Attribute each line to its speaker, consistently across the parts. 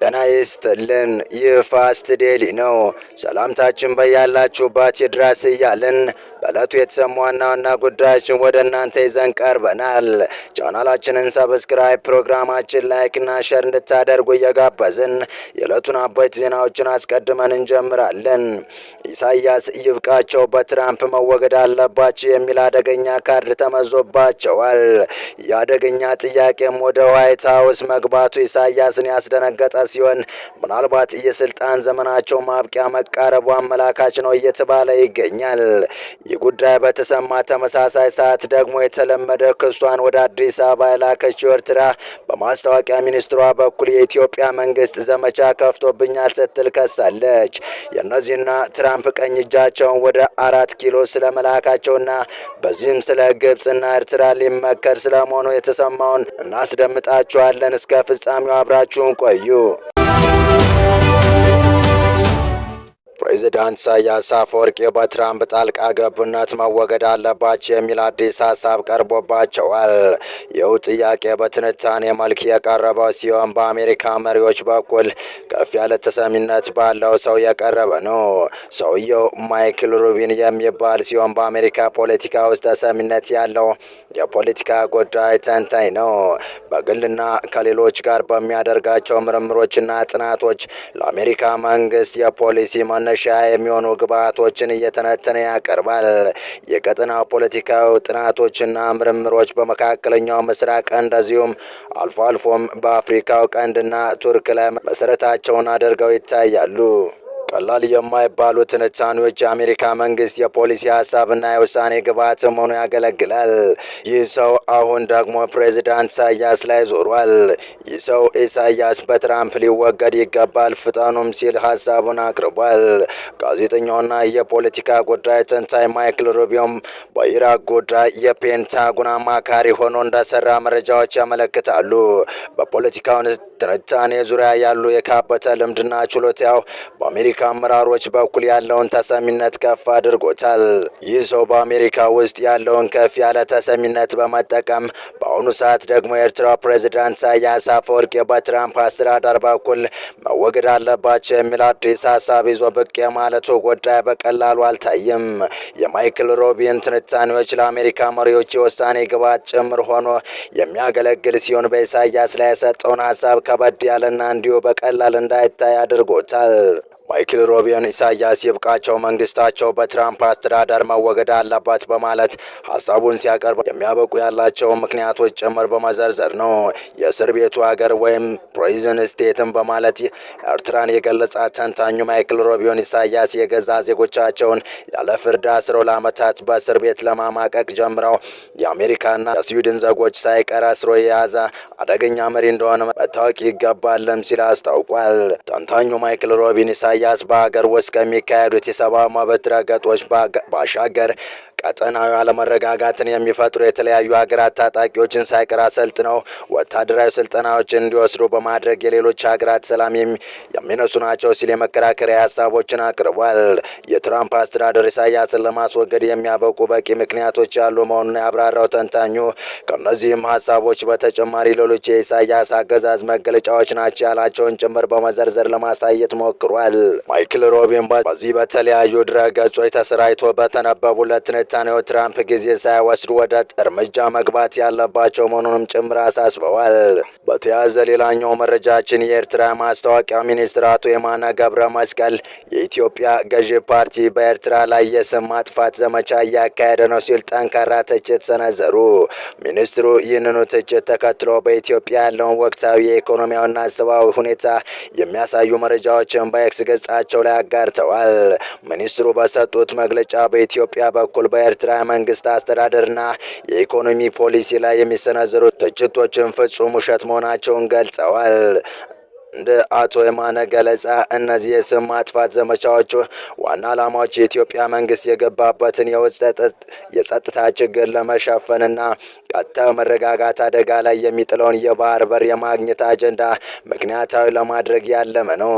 Speaker 1: ጤና ይስጥልን። ይህ ፋስት ዴሊ ነው። ሰላምታችን በያላችሁበት ይድረስ እያልን በዕለቱ የተሰሙ ዋና ዋና ጉዳዮችን ወደ እናንተ ይዘን ቀርበናል። ቻናላችንን ሰብስክራይብ፣ ፕሮግራማችን ላይክና ሼር እንድታደርጉ እየጋበዝን የዕለቱን አበይት ዜናዎችን አስቀድመን እንጀምራለን። ኢሳያስ ይብቃቸው፣ በትራምፕ መወገድ አለባቸው የሚል አደገኛ ካርድ ተመዞባቸዋል። የአደገኛ ጥያቄም ወደ ዋይት ሀውስ መግባቱ ኢሳያስን ያስደነገጠ ሲሆን ምናልባት የስልጣን ዘመናቸው ማብቂያ መቃረቡ አመላካች ነው እየተባለ ይገኛል። ይህ ጉዳይ በተሰማ ተመሳሳይ ሰዓት ደግሞ የተለመደ ክሷን ወደ አዲስ አበባ የላከችው ኤርትራ በማስታወቂያ ሚኒስትሯ በኩል የኢትዮጵያ መንግስት ዘመቻ ከፍቶብኛል ስትል ከሳለች። የእነዚህና ትራምፕ ቀኝ እጃቸውን ወደ 4 ኪሎ ስለመላካቸውና በዚህም ስለ ግብፅና ኤርትራ ሊመከር ስለመሆኑ የተሰማውን እናስደምጣችኋለን። እስከ ፍጻሜው አብራችሁን ቆዩ። ፕሬዚዳንት ኢሳያስ አፈወርቂ በትራምፕ ጣልቃ ገብነት መወገድ አለባቸው የሚል አዲስ ሀሳብ ቀርቦባቸዋል። ይኸው ጥያቄ በትንታኔ መልክ የቀረበው ሲሆን በአሜሪካ መሪዎች በኩል ከፍ ያለ ተሰሚነት ባለው ሰው የቀረበ ነው። ሰውየው ማይክል ሩቢን የሚባል ሲሆን በአሜሪካ ፖለቲካ ውስጥ ተሰሚነት ያለው የፖለቲካ ጉዳይ ተንታኝ ነው። በግልና ከሌሎች ጋር በሚያደርጋቸው ምርምሮችና ጥናቶች ለአሜሪካ መንግስት የፖሊሲ መነሻ የሚሆኑ ግብዓቶችን እየተነተነ ያቀርባል። የቀጠናው ፖለቲካዊ ጥናቶችና ምርምሮች በመካከለኛው ምስራቅ እንደዚሁም አልፎ አልፎም በአፍሪካው ቀንድና ቱርክ ላይ መሰረታቸውን አድርገው ይታያሉ። ቀላል የማይባሉ ትንታኔዎች የአሜሪካ መንግስት የፖሊሲ ሀሳብና የውሳኔ ግብዓት ሆኖ ያገለግላል። ይህ ሰው አሁን ደግሞ ፕሬዚዳንት ኢሳያስ ላይ ዞሯል። ይህ ሰው ኢሳያስ በትራምፕ ሊወገድ ይገባል ፍጠኑም ሲል ሀሳቡን አቅርቧል። ጋዜጠኛውና የፖለቲካ ጉዳይ ተንታኝ ማይክል ሩቢዮም በኢራቅ ጉዳይ የፔንታጎን አማካሪ ሆኖ እንደሰራ መረጃዎች ያመለክታሉ። በፖለቲካው ትንታኔ ዙሪያ ያሉ የካበተ ልምድና ችሎታው በአሜሪካ አመራሮች በኩል ያለውን ተሰሚነት ከፍ አድርጎታል። ይህ ሰው በአሜሪካ ውስጥ ያለውን ከፍ ያለ ተሰሚነት በመጠቀም በአሁኑ ሰዓት ደግሞ የኤርትራ ፕሬዚዳንት ኢሳያስ አፈወርቂ በትራምፕ አስተዳደር በኩል መወገድ አለባቸው የሚል አዲስ ሀሳብ ይዞ ብቅ የማለቱ ጉዳይ በቀላሉ አልታይም። የማይክል ሩቢን ትንታኔዎች ለአሜሪካ መሪዎች የውሳኔ ግብዓት ጭምር ሆኖ የሚያገለግል ሲሆን በኢሳያስ ላይ የሰጠውን ሀሳብ ከበድ ያለና እንዲሁ በቀላል እንዳይታይ አድርጎታል። ማይክል ሩቢን ኢሳያስ ይብቃቸው፣ መንግስታቸው በትራምፕ አስተዳደር መወገድ አለባት በማለት ሀሳቡን ሲያቀርብ የሚያበቁ ያላቸው ምክንያቶች ጭምር በመዘርዘር ነው። የእስር ቤቱ ሀገር ወይም ፕሪዝን ስቴትን በማለት ኤርትራን የገለጻት ተንታኙ ማይክል ሩቢን ኢሳያስ የገዛ ዜጎቻቸውን ያለ ፍርድ አስረው ለዓመታት በእስር ቤት ለማማቀቅ ጀምረው የአሜሪካና የስዊድን ዜጎች ሳይቀር አስሮ የያዘ አደገኛ መሪ እንደሆነ መታወቅ ይገባልም ሲል አስታውቋል። ተንታኙ ማይክል ሩቢን ኢሳያስ በሀገር ውስጥ ከሚካሄዱት የሰብአዊ መብት ረገጦች ባሻገር ቀጠናዊ አለመረጋጋትን የሚፈጥሩ የተለያዩ ሀገራት ታጣቂዎችን ሳይቀር አሰልጥነው ወታደራዊ ስልጠናዎችን እንዲወስዱ በማድረግ የሌሎች ሀገራት ሰላም የሚነሱ ናቸው ሲል የመከራከሪያ ሀሳቦችን አቅርቧል። የትራምፕ አስተዳደር ኢሳያስን ለማስወገድ የሚያበቁ በቂ ምክንያቶች ያሉ መሆኑን ያብራራው ተንታኙ ከእነዚህም ሀሳቦች በተጨማሪ ሌሎች የኢሳያስ አገዛዝ መገለጫዎች ናቸው ያላቸውን ጭምር በመዘርዘር ለማሳየት ሞክሯል። ማይክል ሩቢን በዚህ በተለያዩ ድረ ገጾች ተሰራጭቶ በተነበቡለት ትንታኔው ትራምፕ ጊዜ ሳይወስዱ ወደ እርምጃ መግባት ያለባቸው መሆኑንም ጭምር አሳስበዋል። በተያያዘ ሌላኛው መረጃችን የኤርትራ ማስታወቂያ ሚኒስትር አቶ የማነ ገብረ መስቀል የኢትዮጵያ ገዢ ፓርቲ በኤርትራ ላይ የስም ማጥፋት ዘመቻ እያካሄደ ነው ሲል ጠንካራ ትችት ሰነዘሩ። ሚኒስትሩ ይህንኑ ትችት ተከትሎ በኢትዮጵያ ያለውን ወቅታዊ የኢኮኖሚያዊና ሰብአዊ ሁኔታ የሚያሳዩ መረጃዎችን በኤክስ ገጻቸው ላይ አጋርተዋል። ሚኒስትሩ በሰጡት መግለጫ በኢትዮጵያ በኩል በኤርትራ መንግስት አስተዳደርና የኢኮኖሚ ፖሊሲ ላይ የሚሰነዘሩ ትችቶችን ፍጹም ውሸት መሆናቸውን ገልጸዋል። እንደ አቶ የማነ ገለጻ እነዚህ የስም ማጥፋት ዘመቻዎች ዋና ዓላማዎች የኢትዮጵያ መንግስት የገባበትን የጸጥታ ችግር ለመሸፈንና ቀጣዩ መረጋጋት አደጋ ላይ የሚጥለውን የባህር በር የማግኘት አጀንዳ ምክንያታዊ ለማድረግ ያለመ ነው።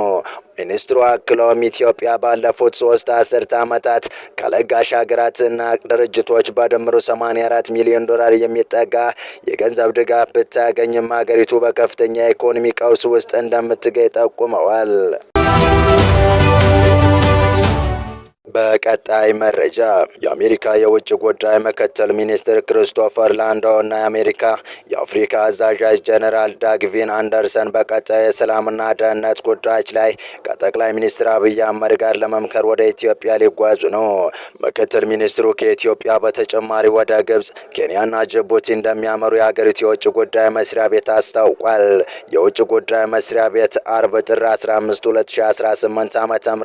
Speaker 1: ሚኒስትሩ አክለውም ኢትዮጵያ ባለፉት 3 አስርት ዓመታት ከለጋሽ ሀገራትና ድርጅቶች በድምሩ 84 ሚሊዮን ዶላር የሚጠጋ የገንዘብ ድጋፍ ብታገኝም ሀገሪቱ በከፍተኛ የኢኮኖሚ ቀውስ ውስጥ እንደምትገኝ ጠቁመዋል። በቀጣይ መረጃ የአሜሪካ የውጭ ጉዳይ ምክትል ሚኒስትር ክሪስቶፈር ላንዶ እና የአሜሪካ የአፍሪካ አዛዥ ጀነራል ዳግቪን አንደርሰን በቀጣይ የሰላምና ደህንነት ጉዳዮች ላይ ከጠቅላይ ሚኒስትር አብይ አህመድ ጋር ለመምከር ወደ ኢትዮጵያ ሊጓዙ ነው። ምክትል ሚኒስትሩ ከኢትዮጵያ በተጨማሪ ወደ ግብጽ፣ ኬንያና ጅቡቲ እንደሚያመሩ የሀገሪቱ የውጭ ጉዳይ መስሪያ ቤት አስታውቋል። የውጭ ጉዳይ መስሪያ ቤት አርብ ጥር 15 2018 ዓ.ም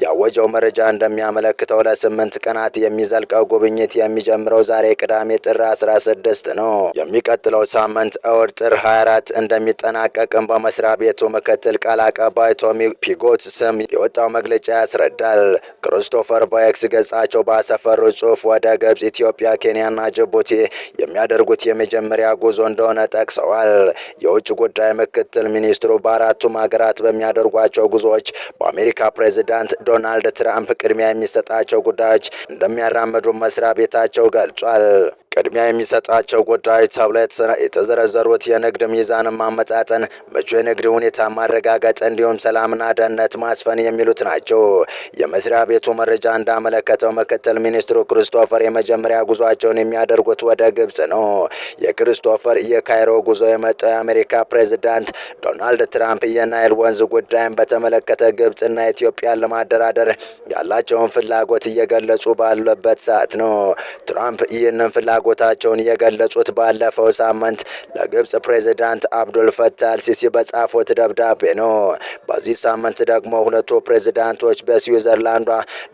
Speaker 1: ያወጀው መረጃ የሚያመለክተው ለ8 ቀናት የሚዘልቀው ጉብኝት የሚጀምረው ዛሬ ቅዳሜ ጥር 16 ነው። የሚቀጥለው ሳምንት እሁድ ጥር 24 እንደሚጠናቀቅም በመስሪያ ቤቱ ምክትል ቃል አቀባይ ቶሚ ፒጎት ስም የወጣው መግለጫ ያስረዳል። ክሪስቶፈር በኤክስ ገጻቸው ባሰፈሩ ጽሑፍ ወደ ግብጽ፣ ኢትዮጵያ፣ ኬንያና ጅቡቲ የሚያደርጉት የመጀመሪያ ጉዞ እንደሆነ ጠቅሰዋል። የውጭ ጉዳይ ምክትል ሚኒስትሩ በአራቱም ሀገራት በሚያደርጓቸው ጉዞዎች በአሜሪካ ፕሬዝዳንት ዶናልድ ትራምፕ ቅድሚያ የሚሰጣቸው ጉዳዮች እንደሚያራምዱ መስሪያ ቤታቸው ገልጿል። ቅድሚያ የሚሰጣቸው ጉዳዮች ተብለው የተዘረዘሩት የንግድ ሚዛን ማመጣጠን፣ ምቹ የንግድ ሁኔታ ማረጋገጥ እንዲሁም ሰላምና ደህንነት ማስፈን የሚሉት ናቸው። የመስሪያ ቤቱ መረጃ እንዳመለከተው ምክትል ሚኒስትሩ ክሪስቶፈር የመጀመሪያ ጉዟቸውን የሚያደርጉት ወደ ግብጽ ነው። የክሪስቶፈር የካይሮ ጉዞ የመጣው የአሜሪካ ፕሬዝዳንት ዶናልድ ትራምፕ የናይል ወንዝ ጉዳይን በተመለከተ ግብጽና ኢትዮጵያን ለማደራደር ያላቸውን ፍላጎት እየገለጹ ባሉበት ሰዓት ነው። ትራምፕ ይህንን ፍላጎታቸውን የገለጹት ባለፈው ሳምንት ለግብጽ ፕሬዝዳንት አብዱል ፈታህ አልሲሲ በጻፉት ደብዳቤ ነው። በዚህ ሳምንት ደግሞ ሁለቱ ፕሬዝዳንቶች በስዊዘርላንዷ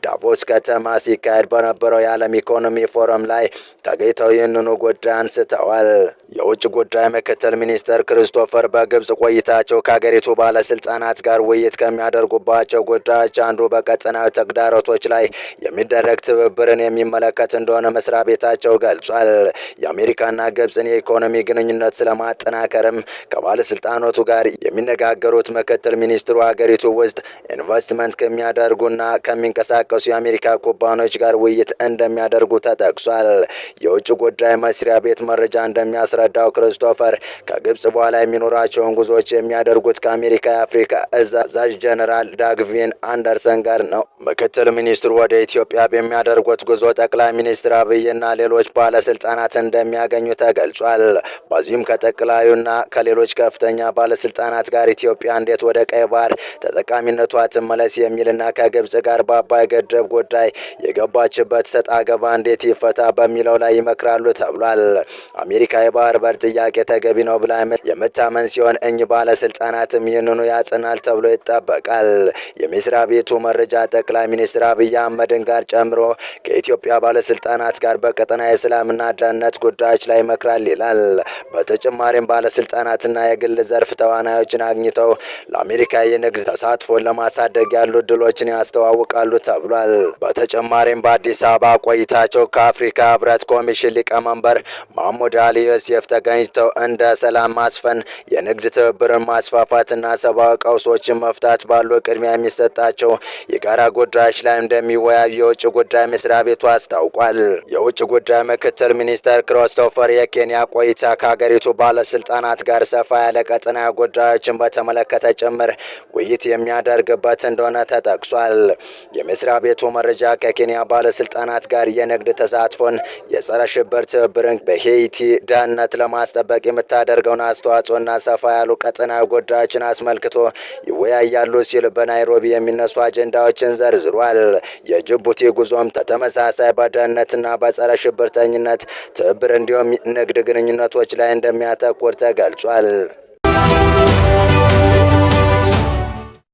Speaker 1: ዳቮስ ከተማ ሲካሄድ በነበረው የዓለም ኢኮኖሚ ፎረም ላይ ተገኝተው ይህንኑ ጉዳይ አንስተዋል። የውጭ ጉዳይ ምክትል ሚኒስትር ክሪስቶፈር በግብጽ ቆይታቸው ከሀገሪቱ ባለስልጣናት ጋር ውይይት ከሚያደርጉባቸው ጉዳዮች አንዱ በቀጠናዊ ተግዳሮቶች ላይ የሚደረግ ትብብርን የሚመለከት እንደሆነ መስሪያ ቤታቸው ገልጿል። የአሜሪካና ግብጽን የኢኮኖሚ ግንኙነት ስለማጠናከርም ከባለስልጣናቱ ጋር የሚነጋገሩት ምክትል ሚኒስትሩ ሀገሪቱ ውስጥ ኢንቨስትመንት ከሚያደርጉና ከሚንቀሳቀሱ የአሜሪካ ኩባንያዎች ጋር ውይይት እንደሚያደርጉ ተጠቅሷል። የውጭ ጉዳይ መስሪያ ቤት መረጃ እንደሚያስረዳው ክሪስቶፈር ከግብጽ በኋላ የሚኖራቸውን ጉዞዎች የሚያደርጉት ከአሜሪካ የአፍሪካ እዝ አዛዥ ጀነራል ዳግቪን አንደርሰን ጋር ነው። ምክትል ሚኒስትሩ ወደ ኢትዮጵያ በሚያደርጉት ጉዞ ጠቅላይ ሚኒስትር አብይና ሌሎች ባለስልጣናት እንደሚያገኙ ተገልጿል። በዚህም ከጠቅላዩና ከሌሎች ከፍተኛ ባለስልጣናት ጋር ኢትዮጵያ እንዴት ወደ ቀይ ባህር ተጠቃሚነቷ ትመለስ የሚልና ከግብጽ ጋር በአባይ ግድብ ጉዳይ የገባችበት ሰጥ አገባ እንዴት ይፈታ በሚለው ላይ ይመክራሉ ተብሏል። አሜሪካ የባህር በር ጥያቄ ተገቢ ነው ብላ የምታመን ሲሆን እኚህ ባለስልጣናትም ይህንኑ ያጽናል ተብሎ ይጠበቃል። የመስሪያ ቤቱ መረጃ ጠቅላይ ሚኒስትር አብይ አህመድን ጋር ጨምሮ ከኢትዮጵያ ባለስልጣናት ጋር በቀጠና የሰላምና ደህንነት ጉዳዮች ላይ ይመክራል ይላል። በተጨማሪም ባለስልጣናትና የግል ዘርፍ ተዋናዮችን አግኝተው ለአሜሪካ የንግድ ተሳትፎን ለማሳደግ ያሉ እድሎችን ያስተዋውቃሉ ተብሏል። በተጨማሪም በአዲስ አበባ ቆይታቸው ከአፍሪካ ህብረት ኮሚሽን ሊቀመንበር ማህሙድ አሊ ዮሴፍ ተገኝተው እንደ ሰላም ማስፈን፣ የንግድ ትብብርን ማስፋፋትና ሰብአዊ ቀውሶችን መፍታት ባሉ ቅድሚያ የሚሰጣቸው የጋራ ጉዳዮች ላይ እንደሚወያዩ የውጭ ጉዳይ መስሪያ ቤቱ አስታውቋል። የውጭ ጉዳይ ምክትል ሚኒስተር ክሪስቶፈር የኬንያ ቆይታ ከሀገሪቱ ባለስልጣናት ጋር ሰፋ ያለ ቀጠናዊ ጉዳዮችን በተመለከተ ጭምር ውይይት የሚያደርግበት እንደሆነ ተጠቅሷል። የመስሪያ ቤቱ መረጃ ከኬንያ ባለስልጣናት ጋር የንግድ ተሳትፎን፣ የጸረ ሽብር ትብብርን፣ በሄይቲ ደህንነት ለማስጠበቅ የምታደርገውን አስተዋጽኦና ሰፋ ያሉ ቀጠናዊ ጉዳዮችን አስመልክቶ ይወያያሉ ሲል በናይሮቢ የሚነሱ አጀንዳዎችን ዘርዝሯል። የጅቡቲ ጉዞም ተመሳሳይ በደህንነትና በጸረ ሽብርተኝነት ትብብር እንዲሁም ንግድ ግንኙነቶች ላይ እንደሚያተኩር ተገልጿል።